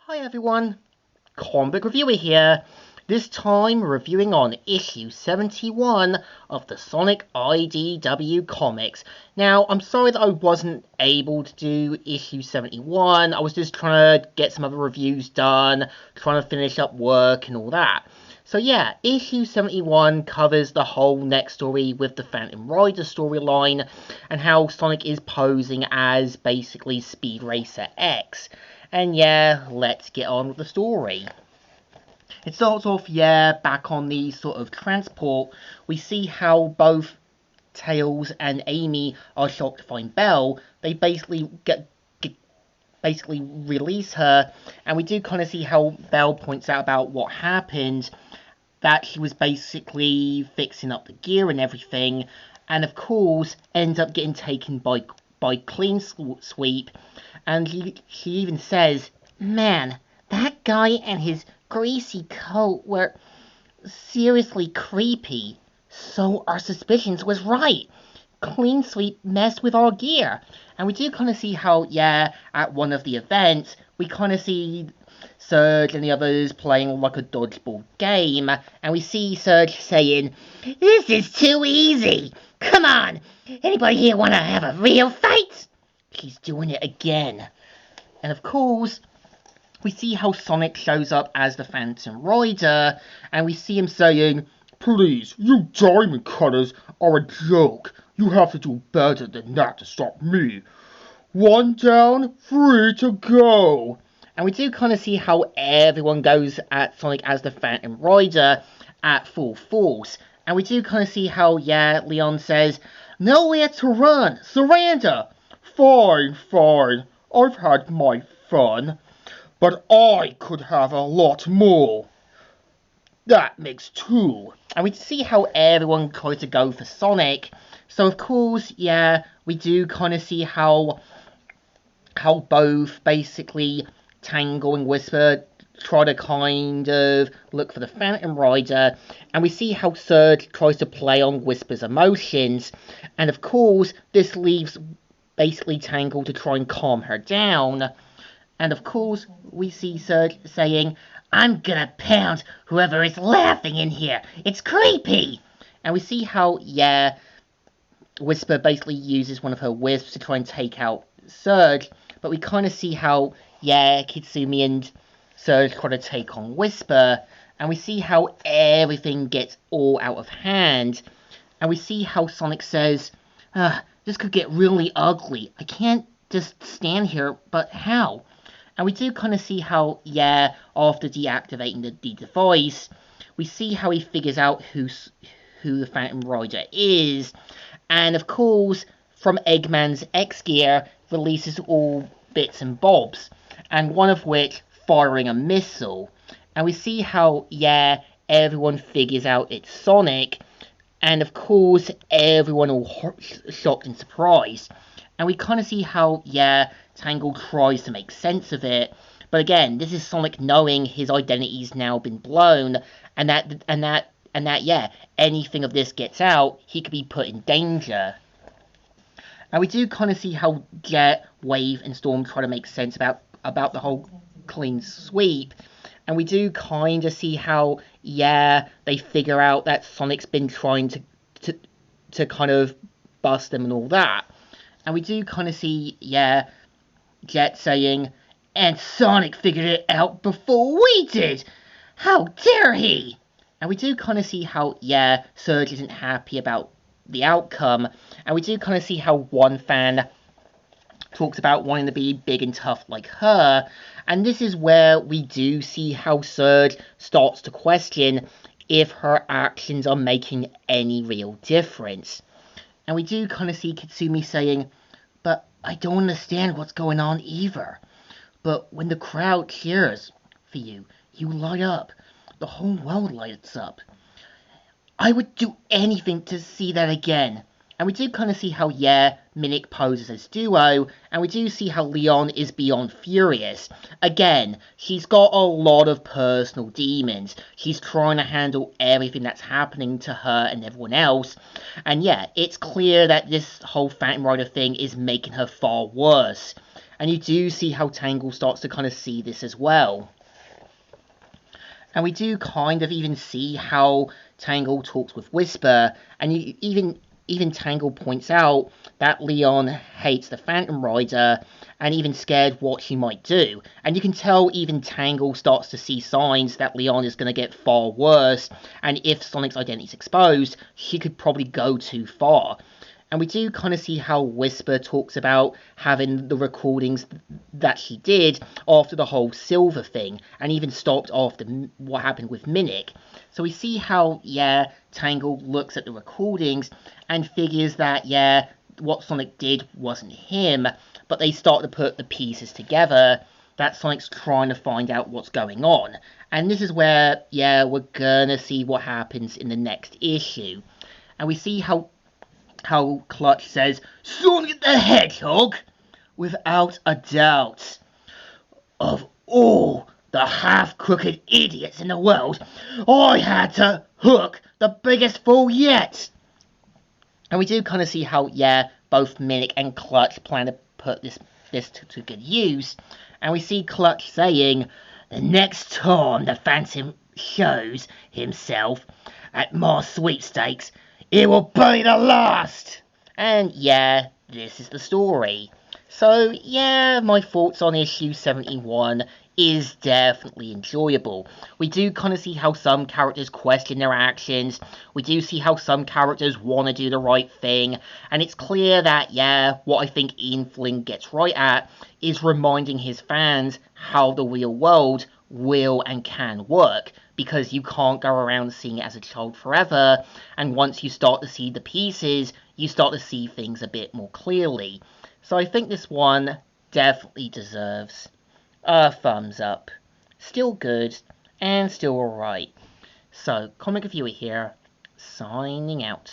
Hi everyone, Comic Reviewer here. This time reviewing on issue 71 of the Sonic IDW comics. Now, I'm sorry that I wasn't able to do issue 71. I was just trying to get some other reviews done, trying to finish up work and all that. So yeah, issue 71 covers the whole next story with the Phantom Rider storyline and how Sonic is posing as basically Speed Racer X. And yeah, let's get on with the story. It starts off, back on the sort of transport. We see how both Tails and Amy are shocked to find Belle. They basically basically release her, and we do kind of see how Belle points out about what happened, that she was basically fixing up the gear and everything, and of course ends up getting taken by Clean Sweep, and she even says, "Man, that guy and his greasy coat were seriously creepy. So our suspicions was right. Clean Sweep messed with our gear." And we do kind of see how, at one of the events, we kind of see Surge and the others playing like a dodgeball game, and we see Surge saying, "This is too easy. Come on, anybody here want to have a real fight?" She's doing it again. And of course, we see how Sonic shows up as the Phantom Rider, and we see him saying, "Please, you diamond cutters are a joke. You have to do better than that to stop me. 1 down, 3 to go." And we do kind of see how everyone goes at Sonic as the Phantom Rider at full force. And we do kind of see how, Leon says, "Nowhere to run, surrender." "Fine, fine, I've had my fun, but I could have a lot more." "That makes 2. And we see how everyone tries to go for Sonic. So of course, we do kind of see how both basically Tangle and Whisper try to kind of look for the Phantom Rider, and we see how Surge tries to play on Whisper's emotions, and of course this leaves basically Tangle to try and calm her down. And of course we see Surge saying, "I'm gonna pound whoever is laughing in here. It's creepy." And we see how, Whisper basically uses one of her wisps to try and take out Surge, but we kind of see how, Kitsumi and Surge try to take on Whisper, and we see how everything gets all out of hand, and we see how Sonic says, "This could get really ugly. I can't just stand here, but how?" And we do kind of see how, after deactivating the device, we see how he figures out who the Phantom Rider is, and of course, from Eggman's X-Gear, releases all bits and bobs, and one of which firing a missile. And we see how, everyone figures out it's Sonic, and of course, everyone all shocked and surprised. And we kind of see how, Tangle tries to make sense of it, but again, this is Sonic knowing his identity's now been blown, and that, anything of this gets out, he could be put in danger. And we do kind of see how Jet, Wave, and Storm try to make sense about the whole Clean Sweep. And we do kind of see how, they figure out that Sonic's been trying to kind of bust them and all that. And we do kind of see, Jet saying, "And Sonic figured it out before we did. How dare he?" And we do kind of see how, Surge isn't happy about the outcome, and we do kind of see how one fan talks about wanting to be big and tough like her, and this is where we do see how Surge starts to question if her actions are making any real difference. And we do kind of see Kitsumi saying, "But I don't understand what's going on either. But when the crowd cheers for you, you light up. The whole world lights up. I would do anything to see that again. And we do kind of see how, yeah, Minnick poses as duo, and we do see how Leon is beyond furious. Again, she's got a lot of personal demons. She's trying to handle everything that's happening to her and everyone else. And yeah, it's clear that this whole Phantom Rider thing is making her far worse. And you do see how Tangle starts to kind of see this as well. And we do kind of even see how Tangle talks with Whisper, and even Tangle points out that Leon hates the Phantom Rider and even scared what she might do. And you can tell even Tangle starts to see signs that Leon is going to get far worse, and if Sonic's identity is exposed, she could probably go too far. And we do kind of see how Whisper talks about having the recordings that she did after the whole Silver thing, and even stopped after what happened with Minnick. So we see how, yeah, Tangle looks at the recordings and figures that, yeah, what Sonic did wasn't him, but they start to put the pieces together that Sonic's trying to find out what's going on. And this is where, yeah, we're gonna see what happens in the next issue. And we see how Clutch says, Sonic the Hedgehog, without a doubt. Of all the half-crooked idiots in the world, I had to hook the biggest fool yet. And we do kind of see how, yeah, both Minnick and Clutch plan to put this to good use. And we see Clutch saying, the next time the Phantom shows himself at my sweepstakes, it will be the last! And yeah, this is the story. So yeah, my thoughts on issue 71 is definitely enjoyable. We do kind of see how some characters question their actions, we do see how some characters want to do the right thing, and it's clear that, yeah, what I think Ian Flynn gets right at is reminding his fans how the real world will and can work, because you can't go around seeing it as a child forever, and once you start to see the pieces, you start to see things a bit more clearly. So I think this one definitely deserves a thumbs up. Still good, and still alright. So, Comic Reviewer here, signing out.